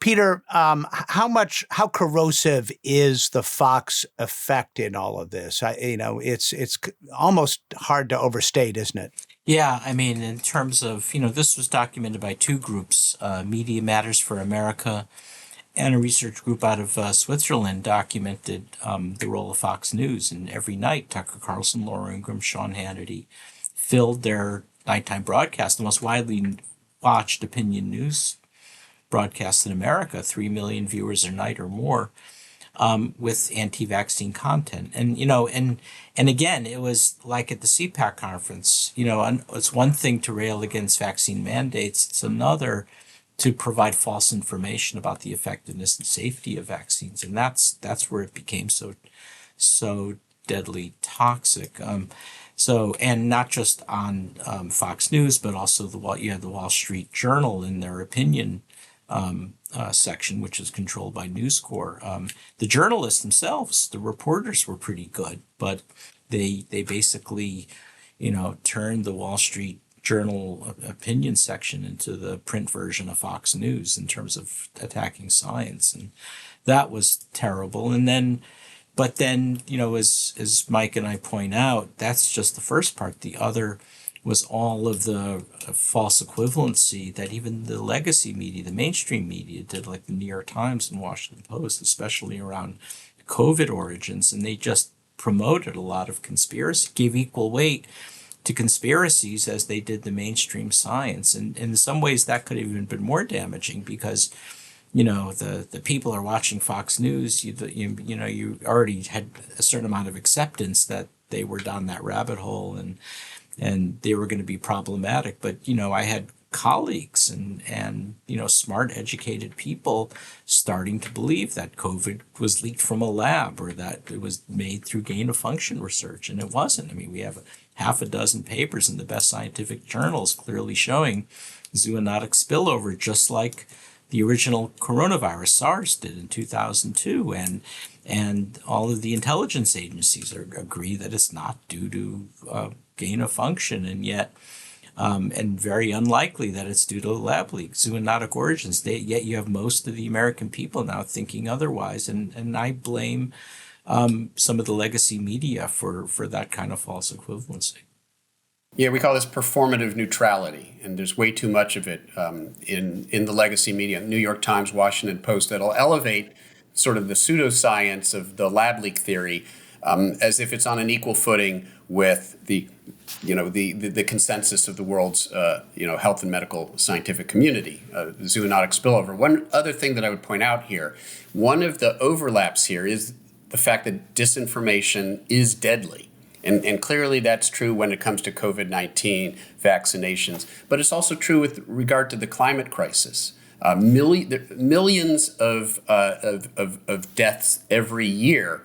Peter, how corrosive is the Fox effect in all of this? It's almost hard to overstate, isn't it? Yeah, I mean, in terms of this was documented by two groups, Media Matters for America, and a research group out of Switzerland documented the role of Fox News. And every night, Tucker Carlson, Laura Ingraham, Sean Hannity filled their nighttime broadcast, the most widely watched opinion news broadcast in America, 3 million viewers a night or more, with anti-vaccine content. And, and again, it was like at the CPAC conference, it's one thing to rail against vaccine mandates. It's another to provide false information about the effectiveness and safety of vaccines, and that's where it became so deadly toxic. And not just on Fox News, but also the Wall Street Journal in their opinion section, which is controlled by News Corp. The journalists themselves, the reporters, were pretty good, but they basically turned the Wall Street Journal opinion section into the print version of Fox News in terms of attacking science, and that was terrible. But then as Mike and I point out, that's just the first part. The other was all of the false equivalency that even the legacy media, the mainstream media, did, like the New York Times and Washington Post, especially around COVID origins, and they just promoted a lot of conspiracy, gave equal weight to conspiracies as they did the mainstream science. And in some ways that could have even been more damaging because, the people are watching Fox News, you already had a certain amount of acceptance that they were down that rabbit hole and they were going to be problematic. But, I had colleagues and smart, educated people starting to believe that COVID was leaked from a lab or that it was made through gain of function research, and it wasn't. I mean, we have half a dozen papers in the best scientific journals clearly showing zoonotic spillover, just like the original coronavirus, SARS, did in 2002. And all of the intelligence agencies agree that it's not due to gain of function. And yet and very unlikely that it's due to lab leaks, zoonotic origins. Yet you have most of the American people now thinking otherwise, and I blame some of the legacy media for that kind of false equivalency. Yeah, we call this performative neutrality, and there's way too much of it in the legacy media. New York Times, Washington Post, that'll elevate sort of the pseudoscience of the lab leak theory as if it's on an equal footing with the consensus of the world's health and medical scientific community, zoonotic spillover. One other thing that I would point out here, one of the overlaps here is the fact that disinformation is deadly. And clearly that's true when it comes to COVID-19 vaccinations, but it's also true with regard to the climate crisis. Millions of deaths every year,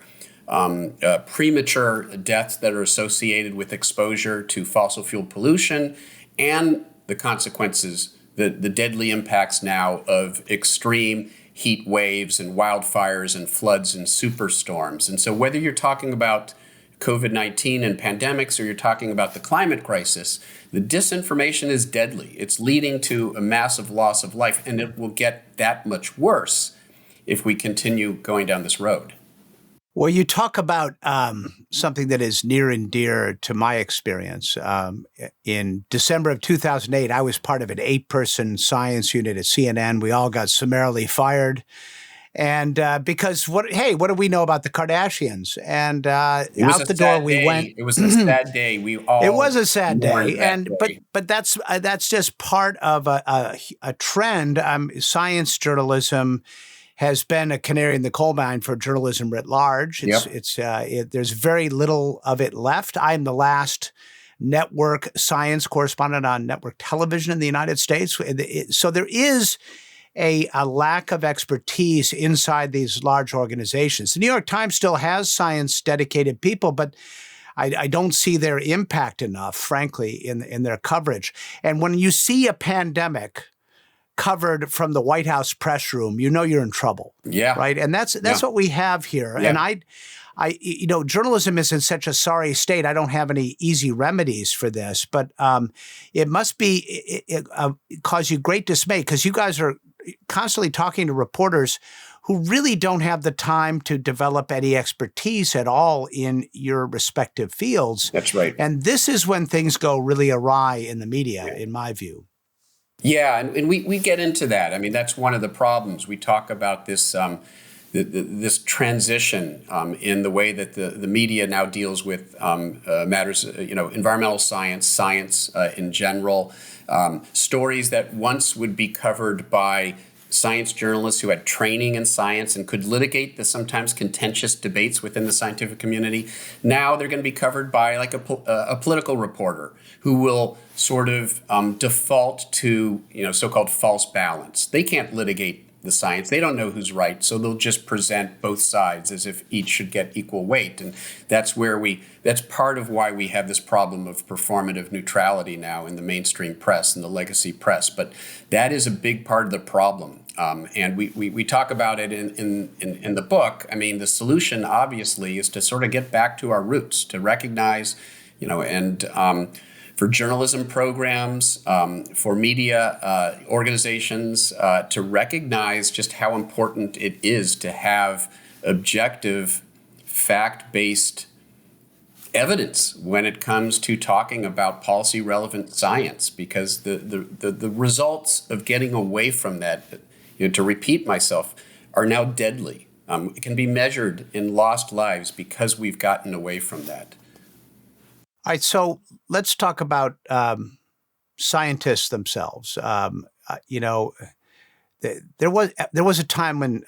premature deaths that are associated with exposure to fossil fuel pollution, and the consequences, the deadly impacts now of extreme heat waves and wildfires and floods and superstorms. And so whether you're talking about COVID-19 and pandemics, or you're talking about the climate crisis, the disinformation is deadly. It's leading to a massive loss of life, and it will get that much worse if we continue going down this road. Well, you talk about something that is near and dear to my experience. In December of 2008, I was part of an 8-person science unit at CNN. We all got summarily fired. And because what do we know about the Kardashians? And out the door we went. It was a sad day. We all. It was a sad day, and but that's just part of a trend. Science journalism has been a canary in the coal mine for journalism writ large. There's very little of it left. I'm the last network science correspondent on network television in the United States, so there is a lack of expertise inside these large organizations. The New York Times still has science-dedicated people, but I don't see their impact enough, frankly, in their coverage. And when you see a pandemic covered from the White House press room, you know you're in trouble. Yeah. Right? And that's what we have here. Yeah. And journalism is in such a sorry state. I don't have any easy remedies for this, but it must cause you great dismay, because you guys are constantly talking to reporters who really don't have the time to develop any expertise at all in your respective fields. That's right. And this is when things go really awry in the media, in my view. Yeah, and we get into that. I mean, that's one of the problems. We talk about this this transition in the way that the media now deals with matters, environmental science in general, stories that once would be covered by science journalists who had training in science and could litigate the sometimes contentious debates within the scientific community. Now they're going to be covered by like a political reporter who will sort of default to so-called false balance. They can't litigate the science. They don't know who's right, so they'll just present both sides as if each should get equal weight. And that's part of why we have this problem of performative neutrality now in the mainstream press and the legacy press. But that is a big part of the problem. And we talk about it in the book. I mean, the solution obviously is to sort of get back to our roots, to recognize, for journalism programs, for media organizations, to recognize just how important it is to have objective, fact-based evidence when it comes to talking about policy-relevant science, because the results of getting away from that, to repeat myself, are now deadly. It can be measured in lost lives because we've gotten away from that. All right, so let's talk about scientists themselves. There was a time when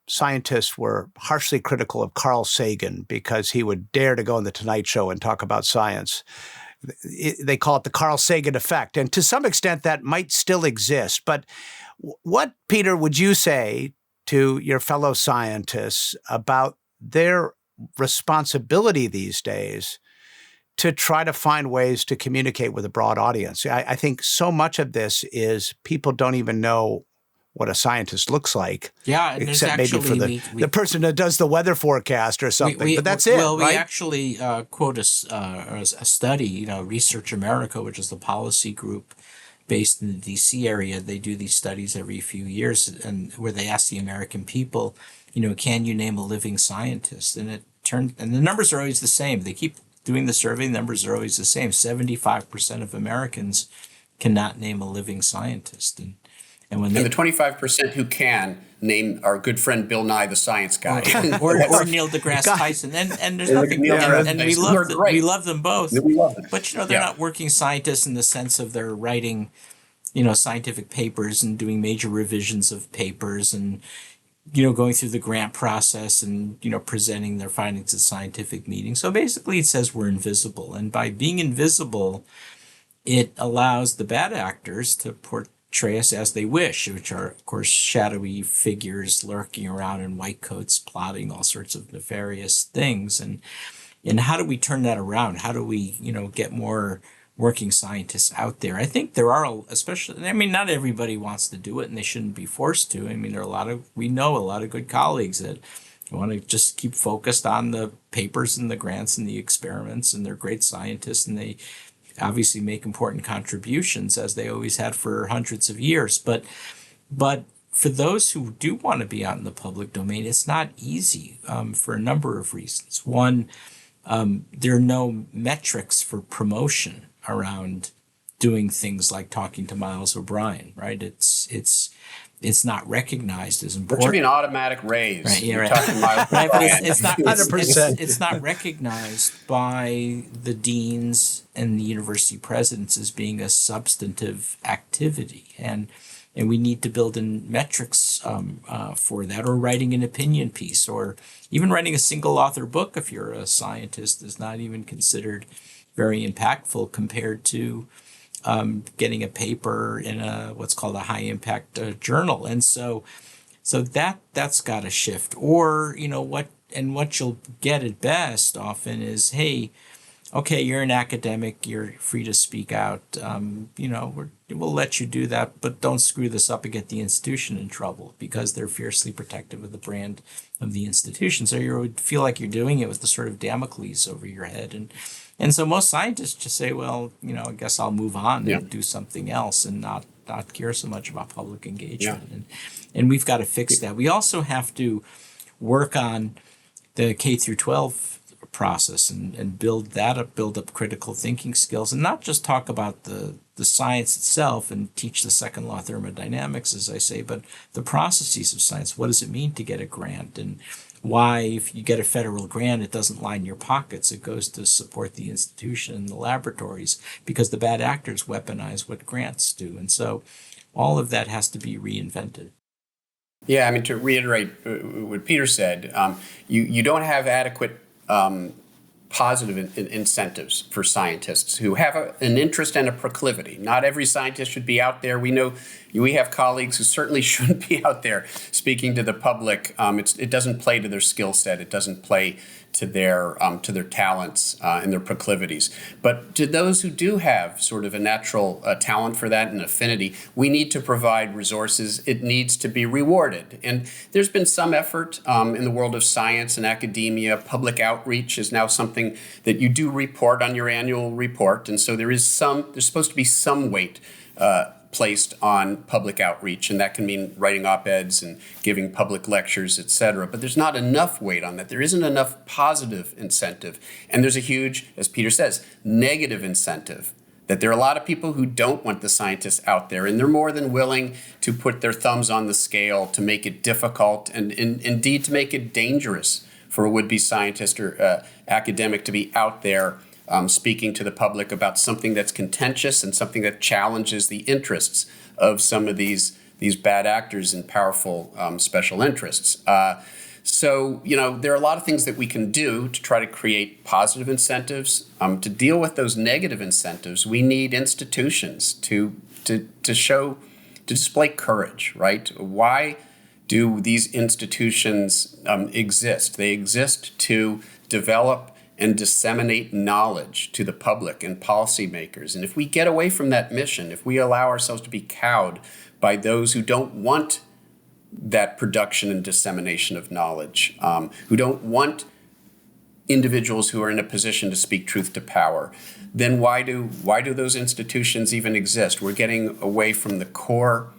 scientists were harshly critical of Carl Sagan because he would dare to go on the Tonight Show and talk about science. They call it the Carl Sagan effect, and to some extent that might still exist. But what, Peter, would you say to your fellow scientists about their responsibility these days to try to find ways to communicate with a broad audience? I think so much of this is people don't even know what a scientist looks like. Yeah, and there's except maybe for actually the person that does the weather forecast or something. But that's it, well, we right? actually quote a study, Research America, which is the policy group based in the D.C. area. They do these studies every few years, and where they ask the American people, can you name a living scientist? And the numbers are always the same. They keep doing the survey, the numbers are always the same. 75% of Americans cannot name a living scientist. And when the 25% who can name our good friend Bill Nye, the science guy, or Neil deGrasse Tyson, and there's nothing, and we love them both. We love them. But they're not working scientists in the sense of they're writing, scientific papers and doing major revisions of papers and going through the grant process and presenting their findings at scientific meetings. So basically, it says we're invisible, and by being invisible, it allows the bad actors to portray us as they wish, which are, of course, shadowy figures lurking around in white coats, plotting all sorts of nefarious things. And how do we turn that around? How do we, get more working scientists out there? I think there are, especially, not everybody wants to do it, and they shouldn't be forced to. We know a lot of good colleagues that want to just keep focused on the papers and the grants and the experiments, and they're great scientists, and they obviously make important contributions, as they always had for hundreds of years. But for those who do want to be out in the public domain, it's not easy for a number of reasons. One, there are no metrics for promotion around doing things like talking to Miles O'Brien, right? It's not recognized as important. There should be an automatic raise. Right, yeah, right. Right, but it's not 100%. It's not recognized by the deans and the university presidents as being a substantive activity, and we need to build in metrics for that, or writing an opinion piece, or even writing a single author book if you're a scientist is not even considered very impactful compared to getting a paper in what's called a high impact journal. And so that's got to shift. Or, what you'll get at best often is, hey, okay, you're an academic, you're free to speak out. We'll let you do that, but don't screw this up and get the institution in trouble, because they're fiercely protective of the brand of the institution. So you would feel like you're doing it with the sort of Damocles over your head. And so most scientists just say, well, I guess I'll move on and do something else, and not care so much about public engagement. Yeah. And we've got to fix that. We also have to work on the K through 12 process and build up critical thinking skills, and not just talk about the science itself and teach the second law thermodynamics, as I say, but the processes of science. What does it mean to get a grant, and why, if you get a federal grant, it doesn't line your pockets. It goes to support the institution and the laboratories, because the bad actors weaponize what grants do. And so all of that has to be reinvented. Yeah, to reiterate what Peter said, you don't have adequate positive incentives for scientists who have an interest and a proclivity. Not every scientist should be out there. We know we have colleagues who certainly shouldn't be out there speaking to the public. It doesn't play to their skill set. It doesn't play to their talents and their proclivities. But to those who do have sort of a natural talent for that and affinity, we need to provide resources. It needs to be rewarded. And there's been some effort in the world of science and academia. Public outreach is now something that you do report on your annual report. And so there's supposed to be some weight placed on public outreach, and that can mean writing op-eds and giving public lectures, et cetera. But there's not enough weight on that. There isn't enough positive incentive. And there's a huge, as Peter says, negative incentive, that there are a lot of people who don't want the scientists out there, and they're more than willing to put their thumbs on the scale to make it difficult and indeed to make it dangerous for a would-be scientist or academic to be out there speaking to the public about something that's contentious and something that challenges the interests of some of these bad actors and powerful special interests. So, there are a lot of things that we can do to try to create positive incentives. To deal with those negative incentives, we need institutions to display courage, right? Why do these institutions exist? They exist to develop and disseminate knowledge to the public and policymakers. And if we get away from that mission, if we allow ourselves to be cowed by those who don't want that production and dissemination of knowledge, who don't want individuals who are in a position to speak truth to power, then why do those institutions even exist? We're getting away from the core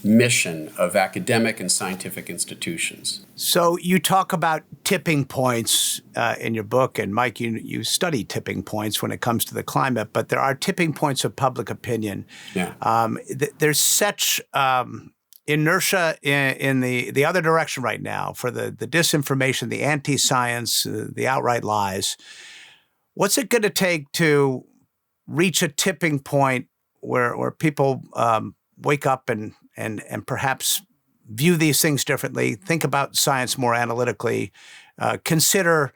mission of academic and scientific institutions. So you talk about tipping points in your book, and Mike, you study tipping points when it comes to the climate, but there are tipping points of public opinion. Yeah. There's such inertia in the other direction right now for the disinformation, the anti-science, the outright lies. What's it going to take to reach a tipping point where people wake up and perhaps view these things differently, think about science more analytically, consider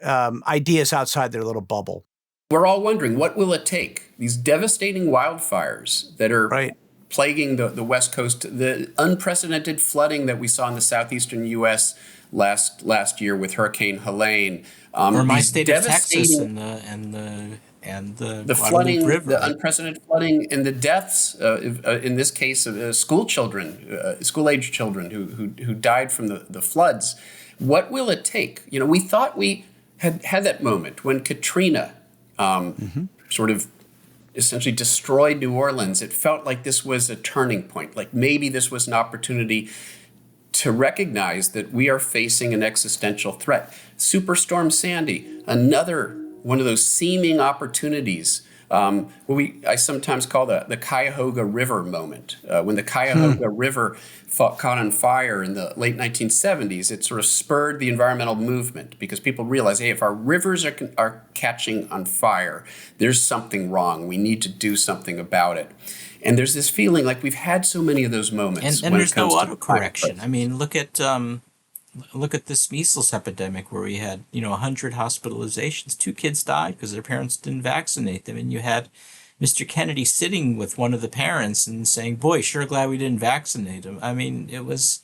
ideas outside their little bubble? We're all wondering, what will it take? These devastating wildfires that are plaguing the West Coast, the unprecedented flooding that we saw in the southeastern U.S. last year with Hurricane Helene, or my state of Texas and the flooding, River, the unprecedented flooding, and the deaths. In this case, of school-age children who died from the floods. What will it take? We thought we had that moment when Katrina sort of essentially destroyed New Orleans. It felt like this was a turning point. Like maybe this was an opportunity to recognize that we are facing an existential threat. Superstorm Sandy, another one of those seeming opportunities, I sometimes call the Cuyahoga River moment. When the Cuyahoga River caught on fire in the late 1970s, it sort of spurred the environmental movement because people realized, hey, if our rivers are catching on fire, there's something wrong. We need to do something about it. And there's this feeling like we've had so many of those moments. And there's no autocorrection. I mean, look at this measles epidemic where we had 100 hospitalizations. 2 kids died because their parents didn't vaccinate them, and you had Mr. Kennedy sitting with one of the parents and saying, "Boy, sure glad we didn't vaccinate him." I mean, it was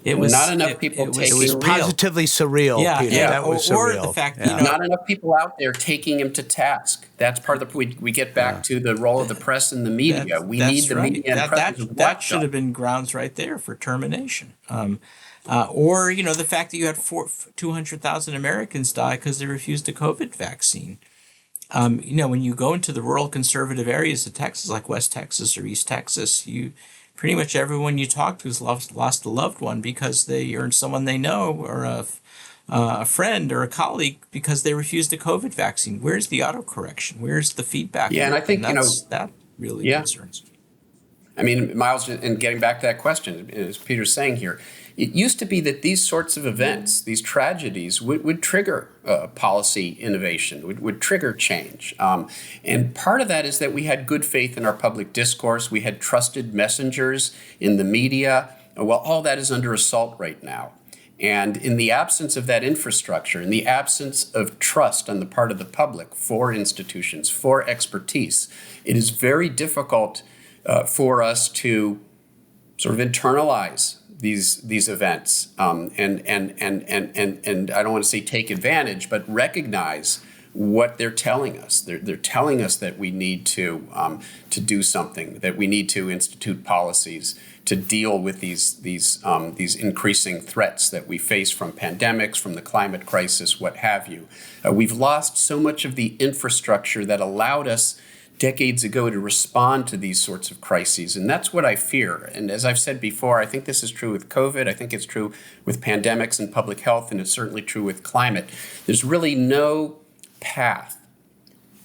not enough people. It was positively surreal. Yeah, Peter. yeah. That was or surreal. The fact not enough people out there taking him to task. That's part of we get back to the role of the press and the media. We need the media and press as a that should have been grounds right there for termination. Or the fact that you had 200,000 Americans die because they refused a COVID vaccine. When you go into the rural conservative areas of Texas, like West Texas or East Texas, you pretty much everyone you talk to has lost a loved one because they or someone they know or a friend or a colleague because they refused a COVID vaccine. Where's the autocorrection? Where's the feedback? Yeah, and I think that really concerns me. I mean, Miles, and getting back to that question, as Peter's saying here, it used to be that these sorts of events, these tragedies, would trigger policy innovation, would trigger change. And part of that is that we had good faith in our public discourse. We had trusted messengers in the media. Well, all that is under assault right now. And in the absence of that infrastructure, in the absence of trust on the part of the public for institutions, for expertise, it is very difficult for us to sort of internalize these events and I don't want to say take advantage, but recognize what they're telling us. They're telling us that we need to do something, that we need to institute policies to deal with these increasing threats that we face from pandemics, from the climate crisis, what have you. We've lost so much of the infrastructure that allowed us decades ago to respond to these sorts of crises. And that's what I fear. And as I've said before, I think this is true with COVID. I think it's true with pandemics and public health, and it's certainly true with climate. There's really no path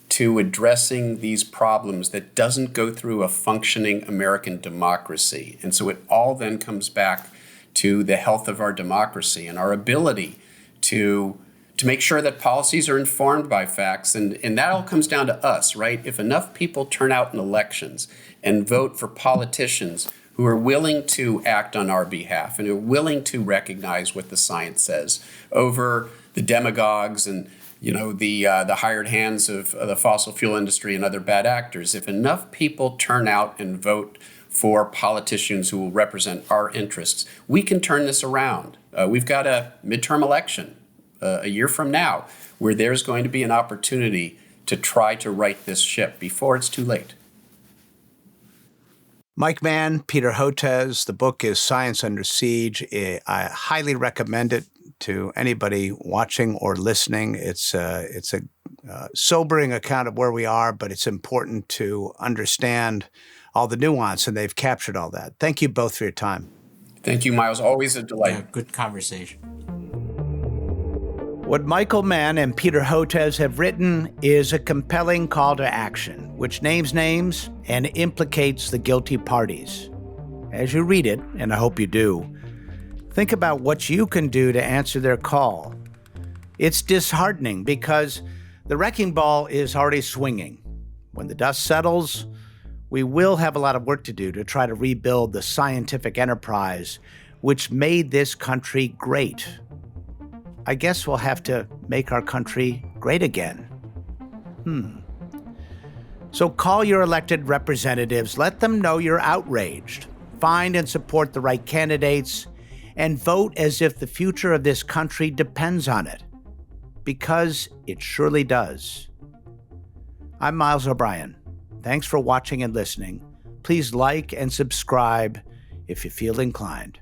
to addressing these problems that doesn't go through a functioning American democracy. And so it all then comes back to the health of our democracy and our ability to make sure that policies are informed by facts. And that all comes down to us, right? If enough people turn out in elections and vote for politicians who are willing to act on our behalf and are willing to recognize what the science says over the demagogues and the hired hands of the fossil fuel industry and other bad actors, if enough people turn out and vote for politicians who will represent our interests, we can turn this around. We've got a midterm election a year from now, where there's going to be an opportunity to try to right this ship before it's too late. Mike Mann, Peter Hotez. The book is Science Under Siege. I highly recommend it to anybody watching or listening. It's a sobering account of where we are, but it's important to understand all the nuance, and they've captured all that. Thank you both for your time. Thank you, Miles. Always a delight. Yeah, good conversation. What Michael Mann and Peter Hotez have written is a compelling call to action, which names names and implicates the guilty parties. As you read it, and I hope you do, think about what you can do to answer their call. It's disheartening because the wrecking ball is already swinging. When the dust settles, we will have a lot of work to do to try to rebuild the scientific enterprise which made this country great. I guess we'll have to make our country great again. So call your elected representatives, let them know you're outraged, find and support the right candidates, and vote as if the future of this country depends on it, because it surely does. I'm Miles O'Brien. Thanks for watching and listening. Please like and subscribe if you feel inclined.